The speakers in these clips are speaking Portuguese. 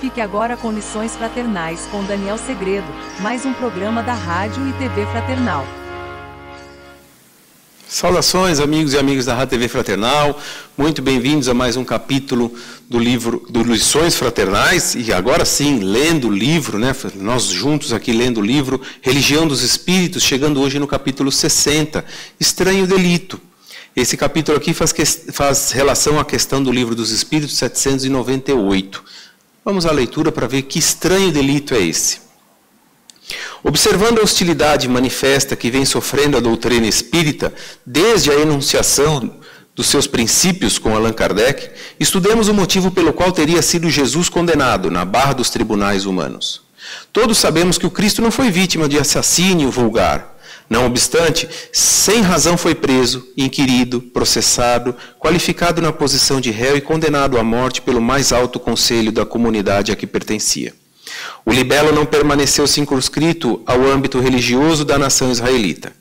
Fique agora com Lições Fraternais com Daniel Segredo, mais um programa da Rádio e TV Fraternal. Saudações, amigos e amigas da Rádio TV Fraternal, muito bem-vindos a mais um capítulo do livro do Lições Fraternais, e agora sim, lendo o livro, né? Nós juntos aqui lendo o livro Religião dos Espíritos, chegando hoje no capítulo 60, Estranho Delito. Esse capítulo aqui faz relação à questão do Livro dos Espíritos 798. Vamos à leitura para ver que estranho delito é esse. Observando a hostilidade manifesta que vem sofrendo a doutrina espírita desde a enunciação dos seus princípios com Allan Kardec, estudemos o motivo pelo qual teria sido Jesus condenado na barra dos tribunais humanos. Todos sabemos que o Cristo não foi vítima de assassínio vulgar. Não obstante, sem razão foi preso, inquirido, processado, qualificado na posição de réu e condenado à morte pelo mais alto conselho da comunidade a que pertencia. O libelo não permaneceu circunscrito ao âmbito religioso da nação israelita.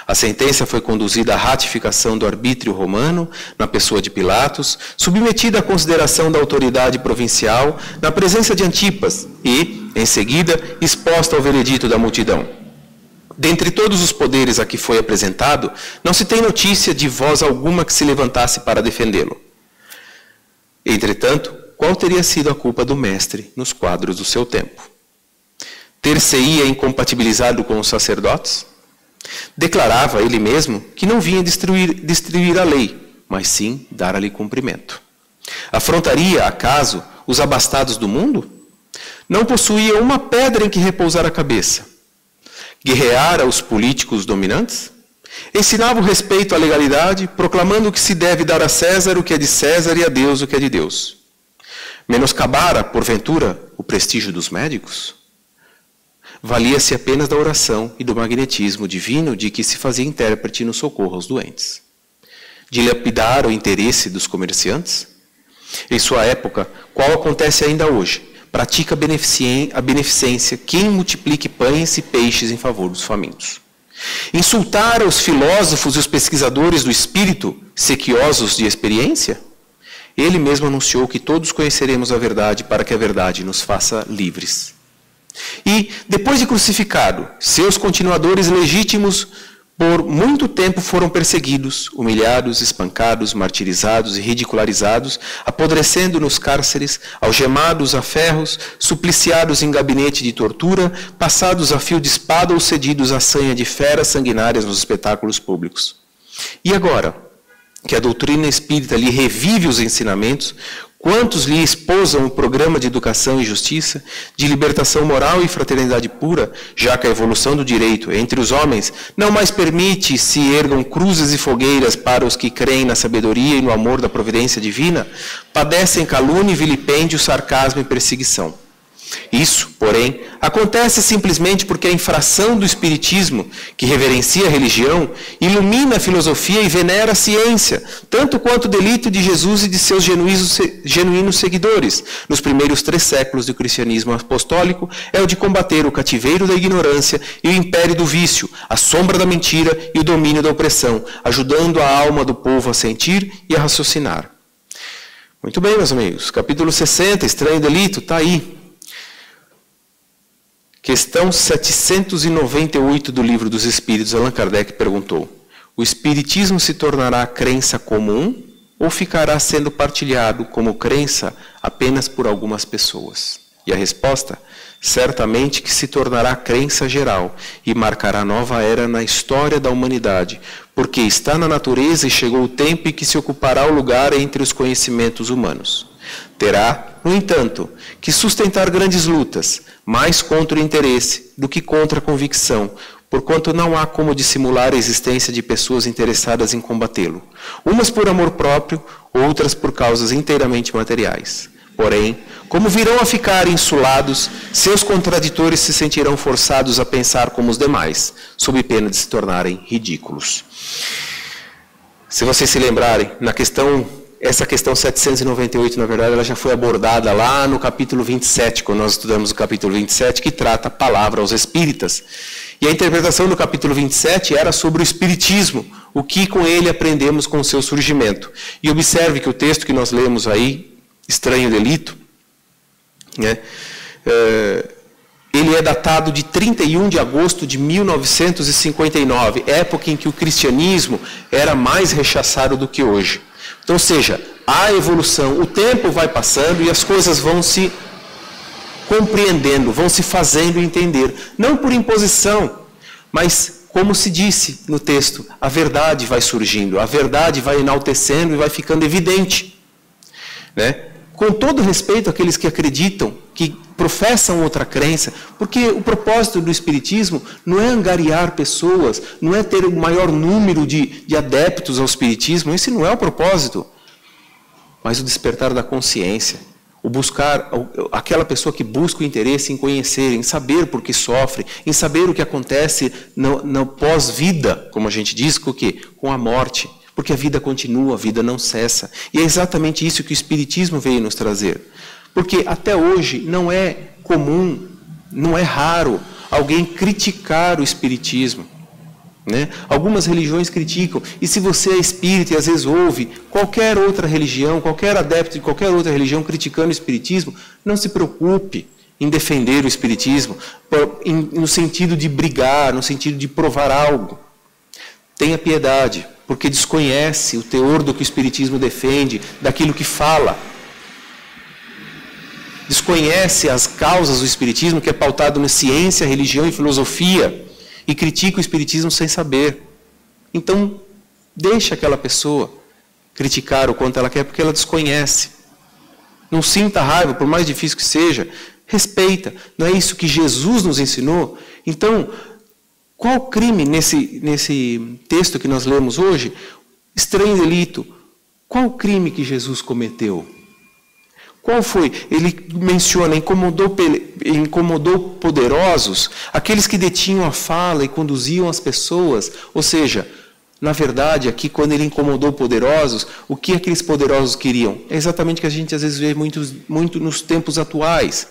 A sentença foi conduzida à ratificação do arbítrio romano, na pessoa de Pilatos, submetida à consideração da autoridade provincial, na presença de Antipas e, em seguida, exposta ao veredito da multidão. Dentre todos os poderes a que foi apresentado, não se tem notícia de voz alguma que se levantasse para defendê-lo. Entretanto, qual teria sido a culpa do mestre nos quadros do seu tempo? Ter-se-ia incompatibilizado com os sacerdotes? Declarava ele mesmo que não vinha destruir a lei, mas sim dar-lhe cumprimento. Afrontaria, acaso, os abastados do mundo? Não possuía uma pedra em que repousar a cabeça. Guerreara os políticos dominantes? Ensinava o respeito à legalidade, proclamando que se deve dar a César o que é de César e a Deus o que é de Deus. Menoscabara, porventura, o prestígio dos médicos? Valia-se apenas da oração e do magnetismo divino de que se fazia intérprete no socorro aos doentes. Dilapidar o interesse dos comerciantes? Em sua época, qual acontece ainda hoje, pratica a beneficência quem multiplique pães e peixes em favor dos famintos. Insultar os filósofos e os pesquisadores do espírito, sequiosos de experiência? Ele mesmo anunciou que todos conheceremos a verdade para que a verdade nos faça livres. E, depois de crucificado, seus continuadores legítimos por muito tempo foram perseguidos, humilhados, espancados, martirizados e ridicularizados, apodrecendo nos cárceres, algemados a ferros, supliciados em gabinete de tortura, passados a fio de espada ou cedidos à sanha de feras sanguinárias nos espetáculos públicos. E agora, que a doutrina espírita lhe revive os ensinamentos, quantos lhe esposam o programa de educação e justiça, de libertação moral e fraternidade pura, já que a evolução do direito entre os homens não mais permite se ergam cruzes e fogueiras para os que creem na sabedoria e no amor da providência divina, padecem calúnia, vilipêndio, sarcasmo e perseguição. Isso, porém, acontece simplesmente porque a infração do espiritismo, que reverencia a religião, ilumina a filosofia e venera a ciência, tanto quanto o delito de Jesus e de seus genuínos seguidores, nos primeiros 3 séculos do cristianismo apostólico, é o de combater o cativeiro da ignorância e o império do vício, a sombra da mentira e o domínio da opressão, ajudando a alma do povo a sentir e a raciocinar. Muito bem, meus amigos, capítulo 60, Estranho Delito, está aí. Questão 798 do Livro dos Espíritos, Allan Kardec perguntou: o espiritismo se tornará crença comum ou ficará sendo partilhado como crença apenas por algumas pessoas? E a resposta: certamente que se tornará crença geral e marcará nova era na história da humanidade, porque está na natureza e chegou o tempo em que se ocupará o lugar entre os conhecimentos humanos. Terá, no entanto, que sustentar grandes lutas, mais contra o interesse do que contra a convicção, porquanto não há como dissimular a existência de pessoas interessadas em combatê-lo, umas por amor próprio, outras por causas inteiramente materiais. Porém, como virão a ficar insulados, seus contraditores se sentirão forçados a pensar como os demais, sob pena de se tornarem ridículos. Se vocês se lembrarem, essa questão 798, na verdade, ela já foi abordada lá no capítulo 27, quando nós estudamos o capítulo 27, que trata a palavra aos espíritas. E a interpretação do capítulo 27 era sobre o espiritismo, o que com ele aprendemos com o seu surgimento. E observe que o texto que nós lemos aí, Estranho Delito, né? Ele é datado de 31 de agosto de 1959, época em que o cristianismo era mais rechaçado do que hoje. Então, ou seja, há evolução, o tempo vai passando e as coisas vão se compreendendo, vão se fazendo entender. Não por imposição, mas, como se disse no texto, a verdade vai surgindo, a verdade vai enaltecendo e vai ficando evidente, né? Com todo respeito àqueles que acreditam, que professam outra crença, porque o propósito do Espiritismo não é angariar pessoas, não é ter o maior número de adeptos ao Espiritismo, esse não é o propósito, mas o despertar da consciência, o buscar, aquela pessoa que busca o interesse em conhecer, em saber por que sofre, em saber o que acontece no pós-vida, como a gente diz, com o quê? Com a morte. Porque a vida continua, a vida não cessa. E é exatamente isso que o Espiritismo veio nos trazer. Porque até hoje não é comum, não é raro alguém criticar o Espiritismo, né? Algumas religiões criticam. E se você é espírita e às vezes ouve qualquer outra religião, qualquer adepto de qualquer outra religião criticando o Espiritismo, não se preocupe em defender o Espiritismo, no sentido de brigar, no sentido de provar algo. Tenha piedade, porque desconhece o teor do que o Espiritismo defende, daquilo que fala. Desconhece as causas do Espiritismo, que é pautado na ciência, religião e filosofia, e critica o Espiritismo sem saber. Então, deixa aquela pessoa criticar o quanto ela quer, porque ela desconhece. Não sinta raiva, por mais difícil que seja, respeita. Não é isso que Jesus nos ensinou? Então, qual crime nesse texto que nós lemos hoje? Estranho delito. Qual crime que Jesus cometeu? Qual foi? Ele menciona, incomodou poderosos, aqueles que detinham a fala e conduziam as pessoas. Ou seja, na verdade, aqui quando ele incomodou poderosos, o que aqueles poderosos queriam? É exatamente o que a gente às vezes vê muito nos tempos atuais.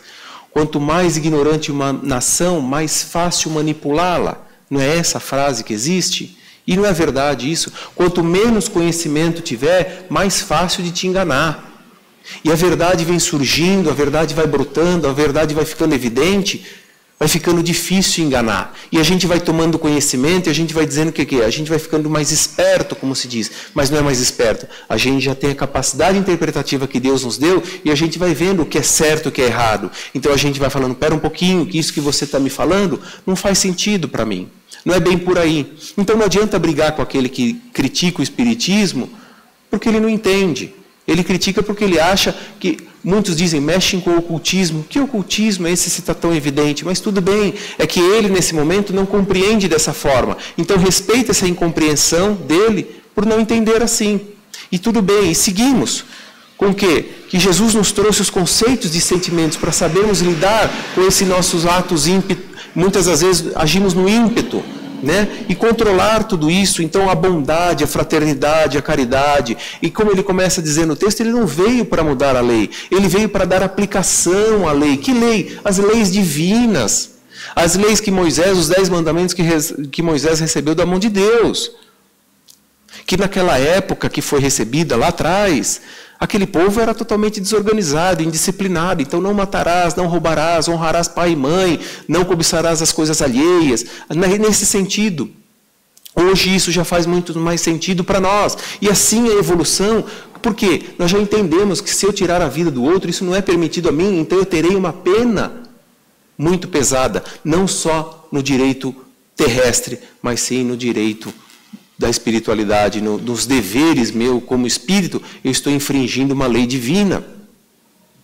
Quanto mais ignorante uma nação, mais fácil manipulá-la. Não é essa a frase que existe? E não é verdade isso? Quanto menos conhecimento tiver, mais fácil de te enganar. E a verdade vem surgindo, a verdade vai brotando, a verdade vai ficando evidente, vai ficando difícil enganar. E a gente vai tomando conhecimento e a gente vai dizendo o que é? A gente vai ficando mais esperto, como se diz. Mas não é mais esperto. A gente já tem a capacidade interpretativa que Deus nos deu e a gente vai vendo o que é certo e o que é errado. Então a gente vai falando, pera um pouquinho, que isso que você está me falando não faz sentido para mim. Não é bem por aí. Então não adianta brigar com aquele que critica o Espiritismo, porque ele não entende. Ele critica porque ele acha que, muitos dizem, mexem com o ocultismo. Que ocultismo é esse se está tão evidente? Mas tudo bem, é que ele nesse momento não compreende dessa forma. Então respeita essa incompreensão dele por não entender assim. E tudo bem, e seguimos. Com o quê? Que Jesus nos trouxe os conceitos de sentimentos para sabermos lidar com esses nossos atos ímpetos. Muitas das vezes agimos no ímpeto, né? E controlar tudo isso. Então a bondade, a fraternidade, a caridade. E como ele começa a dizer no texto, ele não veio para mudar a lei. Ele veio para dar aplicação à lei. Que lei? As leis divinas. As leis que Moisés, os 10 mandamentos que Moisés recebeu da mão de Deus. Que naquela época que foi recebida lá atrás, aquele povo era totalmente desorganizado, indisciplinado. Então, não matarás, não roubarás, honrarás pai e mãe, não cobiçarás as coisas alheias. Nesse sentido, hoje isso já faz muito mais sentido para nós. E assim a evolução, porque nós já entendemos que se eu tirar a vida do outro, isso não é permitido a mim, então eu terei uma pena muito pesada, não só no direito terrestre, mas sim no direito da espiritualidade, nos deveres meu como espírito, eu estou infringindo uma lei divina.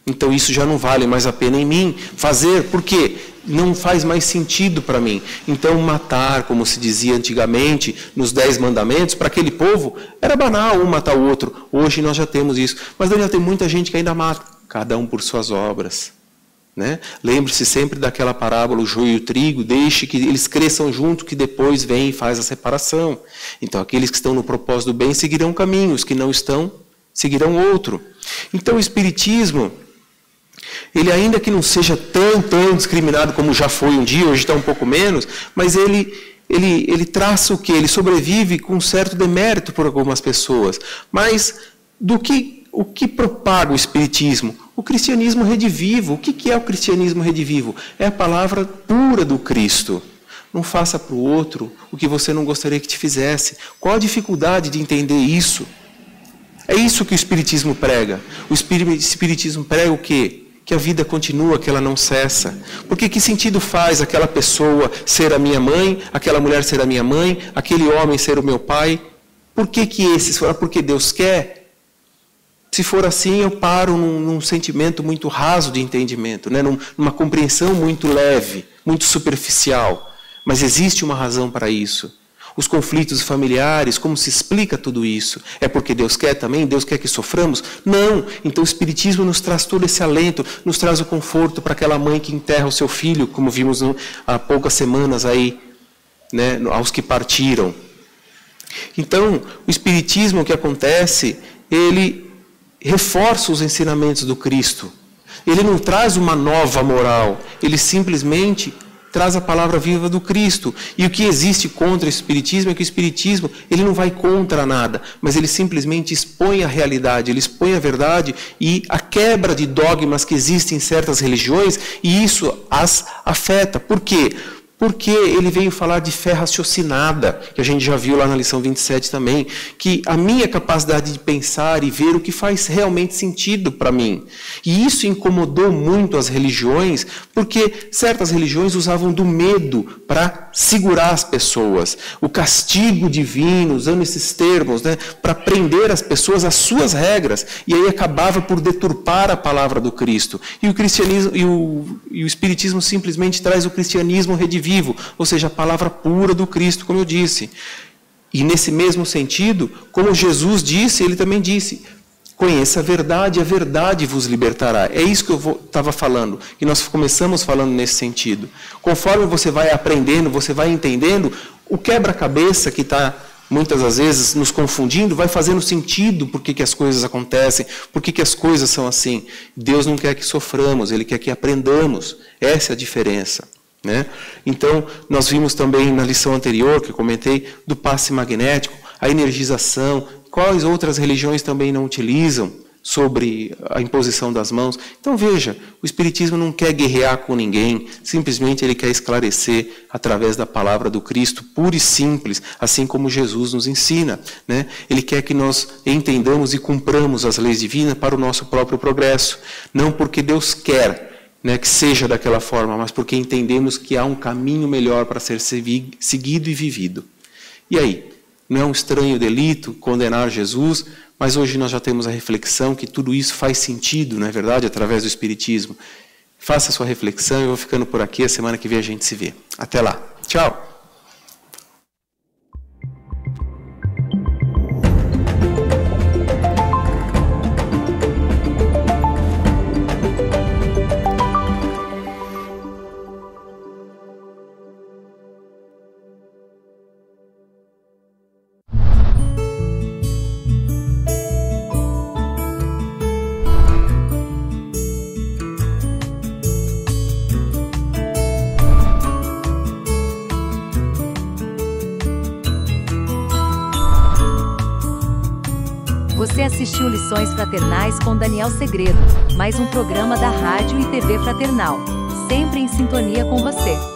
Então isso já não vale mais a pena em mim fazer, porque não faz mais sentido para mim. Então matar, como se dizia antigamente, nos 10 mandamentos, para aquele povo, era banal um matar o outro. Hoje nós já temos isso. Mas ainda tem muita gente que ainda mata, cada um por suas obras. Né? Lembre-se sempre daquela parábola, o joio e o trigo, deixe que eles cresçam junto, que depois vem e faz a separação. Então aqueles que estão no propósito do bem seguirão um caminho, os que não estão, seguirão outro. Então o Espiritismo, ele ainda que não seja tão discriminado como já foi um dia, hoje está um pouco menos, mas ele traça o quê? Ele sobrevive com um certo demérito por algumas pessoas. Mas do que o que propaga o Espiritismo? O cristianismo redivivo. O que é o cristianismo redivivo? É a palavra pura do Cristo. Não faça para o outro o que você não gostaria que te fizesse. Qual a dificuldade de entender isso? É isso que o Espiritismo prega. O Espiritismo prega o quê? Que a vida continua, que ela não cessa. Porque que sentido faz aquela pessoa ser a minha mãe, aquela mulher ser a minha mãe, aquele homem ser o meu pai? Por que esses foram? Porque Deus quer? Se for assim, eu paro num sentimento muito raso de entendimento, né? Numa compreensão muito leve, muito superficial. Mas existe uma razão para isso. Os conflitos familiares, como se explica tudo isso? É porque Deus quer também? Deus quer que soframos? Não. Então o Espiritismo nos traz todo esse alento, nos traz o conforto para aquela mãe que enterra o seu filho, como vimos há poucas semanas aí, né, aos que partiram. Então, o Espiritismo, o que acontece, ele reforça os ensinamentos do Cristo. Ele não traz uma nova moral, ele simplesmente traz a palavra viva do Cristo. E o que existe contra o Espiritismo é que o Espiritismo ele não vai contra nada, mas ele simplesmente expõe a realidade, ele expõe a verdade e a quebra de dogmas que existem em certas religiões, e isso as afeta. Por quê? Porque ele veio falar de fé raciocinada, que a gente já viu lá na lição 27 também, que a minha capacidade de pensar e ver o que faz realmente sentido para mim. E isso incomodou muito as religiões, porque certas religiões usavam do medo para segurar as pessoas. O castigo divino, usando esses termos, né, para prender as pessoas às suas regras, e aí acabava por deturpar a palavra do Cristo. E o cristianismo e o Espiritismo simplesmente traz o cristianismo redivivo, ou seja, a palavra pura do Cristo, como eu disse. E nesse mesmo sentido, como Jesus disse, ele também disse, conheça a verdade vos libertará. É isso que eu estava falando, que nós começamos falando nesse sentido. Conforme você vai aprendendo, você vai entendendo, o quebra-cabeça que está muitas das vezes nos confundindo, vai fazendo sentido por que as coisas acontecem, por que as coisas são assim. Deus não quer que soframos, Ele quer que aprendamos. Essa é a diferença. Né? Então, nós vimos também na lição anterior, que eu comentei, do passe magnético, a energização, quais outras religiões também não utilizam sobre a imposição das mãos. Então, veja, o Espiritismo não quer guerrear com ninguém, simplesmente ele quer esclarecer através da palavra do Cristo, pura e simples, assim como Jesus nos ensina. Né? Ele quer que nós entendamos e cumpramos as leis divinas para o nosso próprio progresso, não porque Deus quer, né, que seja daquela forma, mas porque entendemos que há um caminho melhor para ser seguido e vivido. E aí? Não é um estranho delito condenar Jesus, mas hoje nós já temos a reflexão que tudo isso faz sentido, não é verdade? Através do Espiritismo. Faça a sua reflexão, eu vou ficando por aqui, a semana que vem a gente se vê. Até lá. Tchau! Você assistiu Lições Fraternais com Daniel Segredo, mais um programa da Rádio e TV Fraternal, sempre em sintonia com você.